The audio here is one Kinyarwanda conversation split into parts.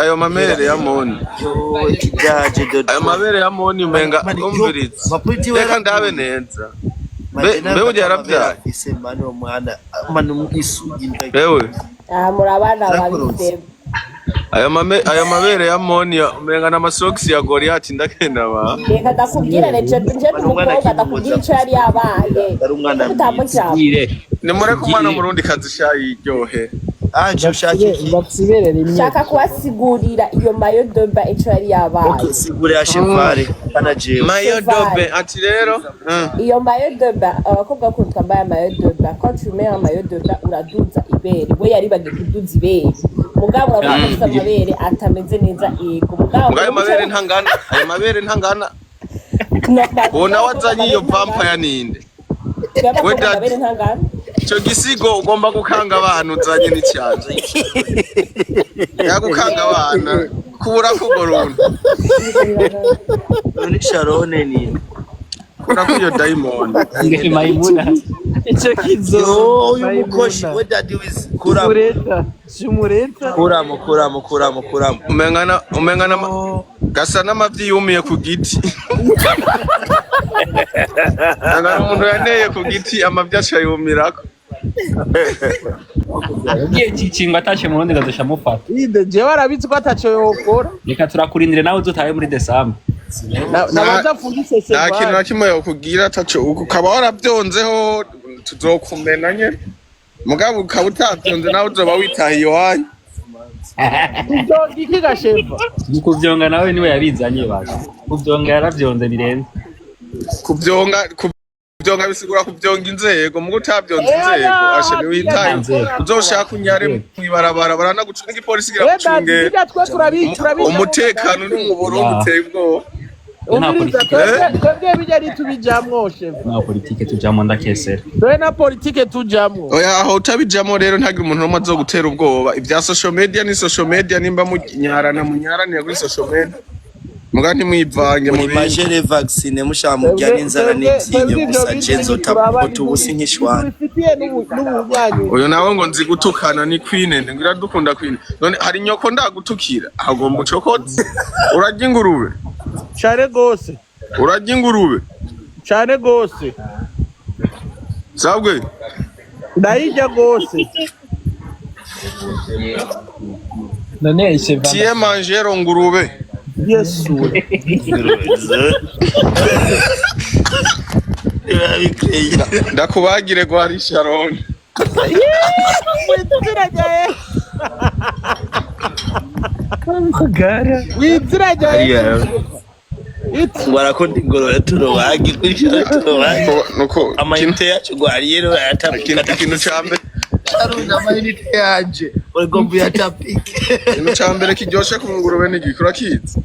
ayo mamere ya Moni kijaje dodo ayo mabere ya Moni umenga umviritse reka ndabe neza mbe uje yaravyaye isemano mwana manu mwisugi bewe murabana babise ayo mabere ya Moni umenga na masocks ya Goliath ndakenda ba reka ndakubwira nje umukobwa ndakubwira ico yari yabaye ari ni mure kumana murundi kazi shayi iryohe anje ushake baksibere rimwe shaka kubasigurira iyo mayo doba ico yari yabaye okay sigure ashefare kana jewe mayo dobe ati rero iyo mayo doba abakobwa ko twambaye mayo doba ko tumera mayo doba uraduza ibere we yari bagiye kuduza ibere mugabo urabona amabere atameze neza yego mugabo ayo mabere ntangana bona wazanye iyo vampire ninde amabere ntangana cyo gisigo ugomba gukanga abantu uzanye n'icyaje yagukanga abana kubura kugorona ni Sharone nini kura kuyo diamond nge Maimuna ico kizo uyu mukoshi we daddy wiz Shumureta kuramo umengana gasa n'amavyi yumiye ku giti ngana umuntu yaneye ku giti amavyi acayumirako ugiye cicinga atashe murundi gazosha mufata ide je warabizi ko ataco yokora reka turakurindire nawe uzutaye muri December nabaza fundise se nta kintu nakimwe yokugira ataco ukaba waravyonzeho tuzokumena nyene mugabo ukaba utavyonze nawe uzoba witahiye iwanyu iki gasheva kuvyonga nawe niwe yabizanye baje kuvyonga yaravyonze birenze kuvyonga bisigura kuvyonga inzego mugo utavyonze inzego ashene witaye uzoshaka unyare mwibarabara baranagucunga igipolisi kiragucunge umutekano ni mu Burundi uteye ubwoba twebwe bijari tubijamwo chef na politike tujamwo ndakesera twe na politike tujamwo oya aho utabijamwo rero ntagira umuntu nomwe azogutera ubwoba ibya social media nimba munyaraniye kuri social media muga ntimwivange mu majere vaccine mushamurya n'inzara n'ibyinyo gusa cenzo tabuto ubusi nkishwana uyo nawe ngo nzi gutukana ni Queen ngira dukunda Queen none hari nyoko ndagutukira agomba ucokoze urarya ingurube cyane gose urarya ingurube cyane gose sabwe ndayijya gose none iseva tie manger ngurube Yesu ndakubagire gwa ari Sharon wizirajaye Warakondi ngoro turobagi kwishara turobagi nuko amayite yacu gwariye rero yatapika ikintu cambe Sharon amayite yaje urigomba yatapike ikintu cambere kiryoshe ku ngurube ni gikura kizi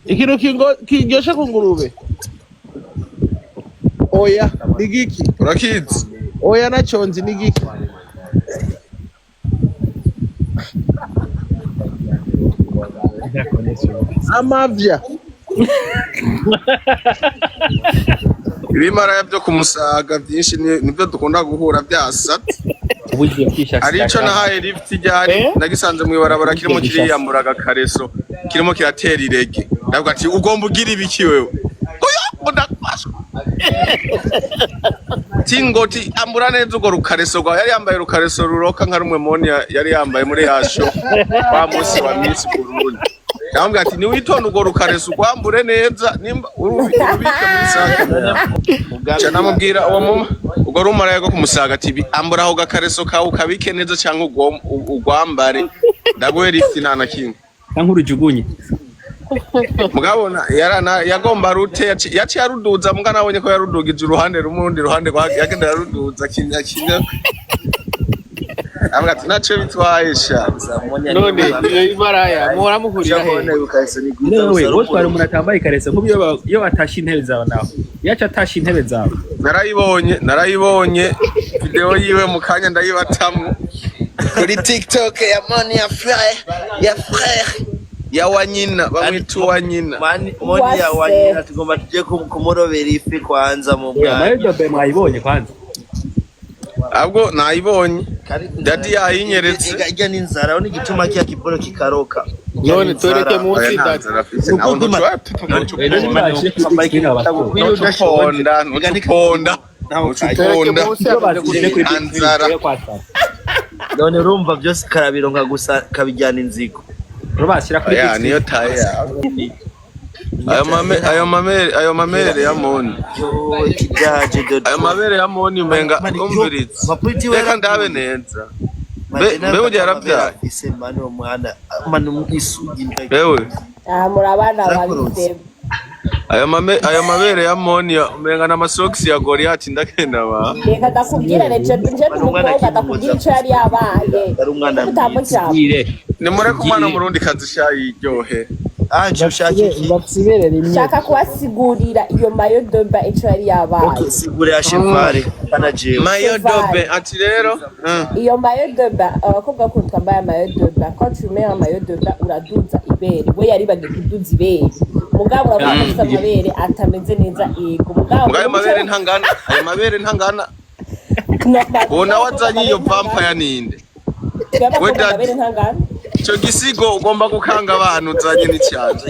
ikintu kiryoshe ku ngurube oya nigiki urakizi oya naconzi nigiki amavya ibimara byo kumusaga byinshi nibyo dukunda guhura byasate arico nahaye lift ryari nagisanze mu ibarabara kirimo kiriyamburaga kareso kirimo kiratera irege ndavuga ati ugomba ugira ibiki wewe oya ndakwaso tingoti ambura neza ugo rukareso rwa yari yambaye rukareso ruroka nka rumwe Moni yari yambaye muri yasho kwa munsi wa Miss Burundi ndambwa ati ni witonda ugo rukareso kwambure neza nimba urubike muri saka cyane amubwira uwo mama ugo rumara yago kumusaga ati ambura aho gakareso kawe ukabike neza cyangwa ugwambare ndagoye lift nana kimwe nkurujugunye mugabona yagomba rute yaci yaruduza muga nabonye ko yarudugije uruhande rumundi ruhande yagenda yaruduza kinya amugati naco bitwaye sha none iyo ibaraya muhora muhurira he newe wotwara umuntu atambaye karese nk'ubyo iyo batashe intebe zawe nawe yaca atashe intebe zawe narayibonye video yiwe mu kanya ndayibatamwe kuri TikTok ya Moni ya frère ya wanyina bamwitu wanyina Moni ya wanyina tugomba tuje kumurobera ifi kwanza mu bwana mayo dobe mwayibonye kwanza abwo nayibonye Daddy yahinyeretse ijya n'inzara ni gituma kiya kiboro kikaroka none toreke munsi Daddy nawe ntuponda none urumva byose karabironka gusa kabijyana inzigo rubashyira kuri niyo taye ayo mamere ya Moni ayo mabere ya Moni umenga umviritse reka ndabe neza mbe uje yaravyaye ewe murabana babise ayo mabere ya Moni umenga na masocks ya Goliath ndakenda ba reka ndakubwira nje umukobwa ndakubwira icyo yari yabaye utambo cyabo ni mure kumana murundi kazi shayi iryohe shaka kubasigurira iyo mayo dobe icyo yari yabaye sigurira chefare panaje mayo dobe ati rero iyo mayo dobe abakobwa ko twambaye mayo dobe ko tumera mayo dobe uraduza ibere we yari bagiye kuduza ibere mugabo uravuga amabere atameze neza yego mugabo ayo mabere ntangana ubona wazanye iyo vampire ninde we Daddy ntangana cyo gisigo ugomba gukanga abantu uzanye n'icyaje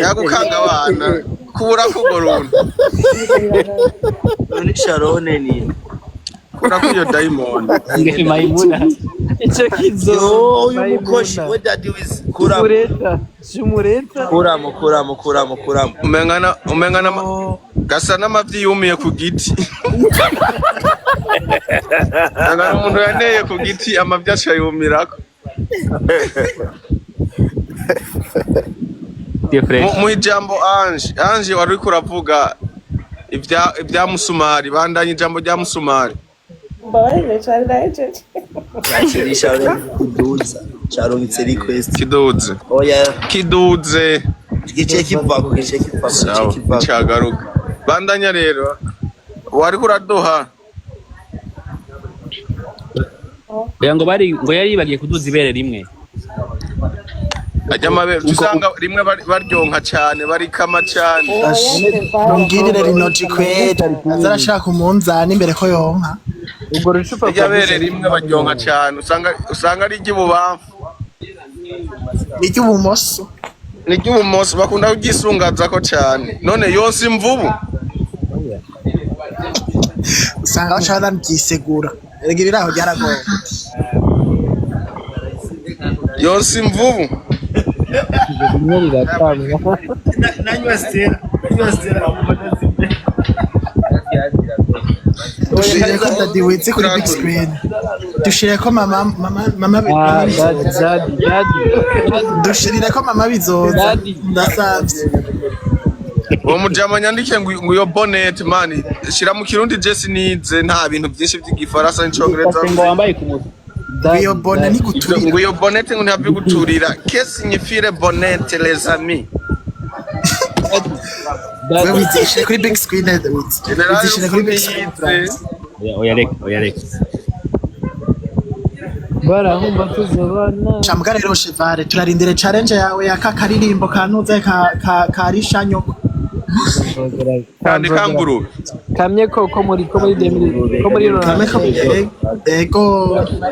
yagukanga abana kubura kugorona ni Sharone ni kura kuyo diamond nge Maimuna icyo kizo uyu mukoshi we Daddy wiz kura shumureta kuramo umengana gasa n'amavyi yumiye ku giti ngana umuntu yaneye ku giti amavyi acayumirako mu ijambo Ange wari kuravuga ibya Musumari bandanye ijambo rya Musumari mbabarire cyane naje Charongitse request kiduze oya kiduze gice kivako cyagaruka bandanya rero wari kuradoha ngo yari bagiye kuduza ibere rimwe ajya amabere usanga rimwe baryonka cyane barikama cyane Nongirire rinoti kweta azarashaka umunzani imbere ko yonka ubwo rucupa ryabere rimwe baryonka cyane usanga ari ry'ububamfu n'iry'ubumoso bakunda kugisungaza ko cyane none yose imvubu usanga bashaka byisegura erega ibiraho byaragoye yose imvubu dushire ko Daddy wize kuri big screen dushire ko mama dushirire ko mama bizoza ndasavye uwo mujama nyandike ngo iyo bonnet man shira mu kirundi Jesse nize nta bintu byinshi by'igifaransa n'Icongereza ngo wambaye ku mutwe iyo bonnet ni guturira ngo iyo bonnet ngo ntabyo guturira qu'est-ce signifie bonnet les amis wewe wizishire kuri big screen wizishire kuri big screen oya reka barahumba tuzobana chamugare rero Chevare turarindire challenge yawe ya kakaririmbo kanuze ka rishanyo kandi kanguru kamye ko muri demiri ko muri ego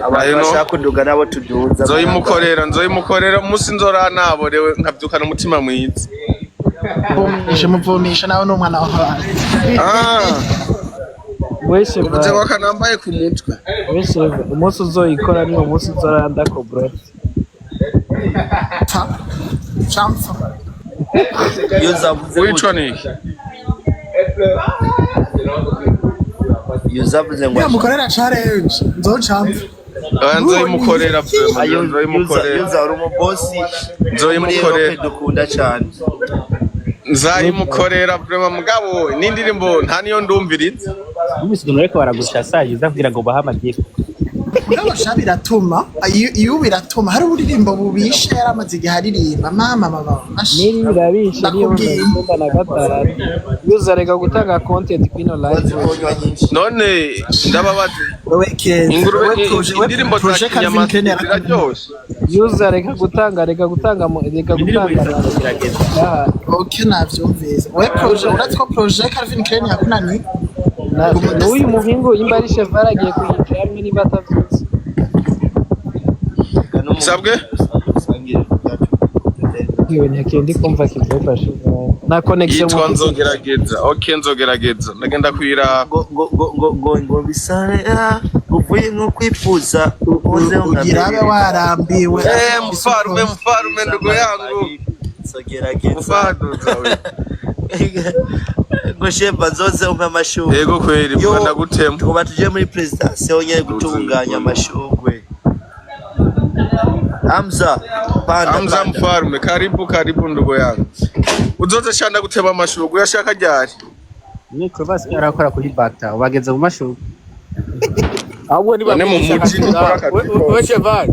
abashaka kuduga nabo tuduza nzoyimukorera musi nzora naborewe nkabyukana umutima mwiza muvumisha nawe n'umwana wawe wese uze wakanambaye ku mutwe wese umunsi uzoyikora ni umunsi uzoranda ko bro chamfa wiconi yuzavuze ngo mukorera challenge nzochamfa nzoyimukorera yuza uri umubosi nzoyimukorera dukunda cyane nzayimukorera vraiment mugabo n'indirimbo nta niyo ndumviriza n'imisigano ariko baragusha sayiza kugira ngo baha amagiko mugabo biratuma iyo biratuma hari uburirimbo bubishe yaramaze igihe aririmba mama niri birabishe niyo mbona na gatara yuza rega gutanga content kwino live none ndababaje indirimbo za kinyamazuru ziraryoshe yuza rega gutanga okay navyumvise we projet uratwa projet Calvin Klein yakunani n'uyu muhingu imba ari Chevara agiye kuyinjira hamwe niba atavyutse sabwe yewe ntakendi kumva kivyofashe na connection yitwa nzogerageza okay nzogerageza ndagenda kwira ngo bisara uvuye nko kwifuza ugirabe warambiwe mfarume ndugu yangu nzogerageza mfaduza we ngo shemba nzoze umpe amashugwe yego kweli mwana gutema tuba tuje muri presidence nyine gutunganya amashugwe Hamza mfarume karibu ndugu yangu uzoze shanda gutema amashugwe yashaka ryari ni Clovas arakora kuri bata ubageze mu mashugwe ahubwo niba mu muji we Cheval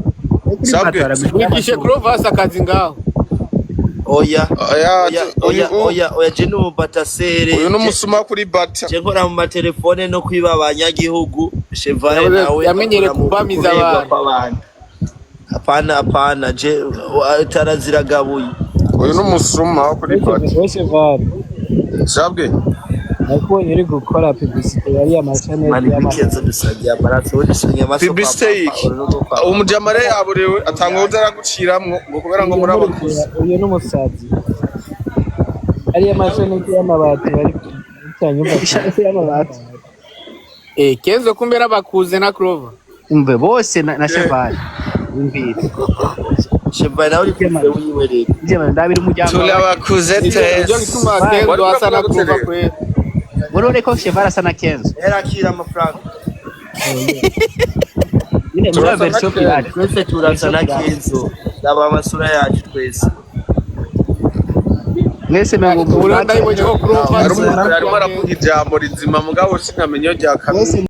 sabwe wigishe Clovas akazi ngaho oya je no batasere uyu numusuma kuri bata je nkora mu matelefone no kwiba abanyagihugu Cheval nawe yamenyere kubamiza abantu hapana je taraziragabuye uyu numusuma kuri bata we Chevara sabwe nako iri gukora publicité yari amachane y'amakenzo dusagiye amaraso dusunya amaso publicité umujamare yaburewe atangwa uzaraguciramwo ngo kubera ngo murabakuze uyu n'umusazi ari amachane y'amabati bari cyanyumva ishaka y'amabati Kenzo kumbera bakuze na Clover umve bose na Chevara imvira Cheval nawe uri wiwe rero je ndabiri umujyango tulabakuze tese ndio gituma Kenzo asa na Clover kwe Urore ko Chevara sana Kenzo era kira amafaranga ine muri version pirate twese turasa na Kenzo daba amasura yacu twese mwese na uranda ibonye ko Clover arimo aravuga ijambo rizima mugabo sinamenye rya kabiri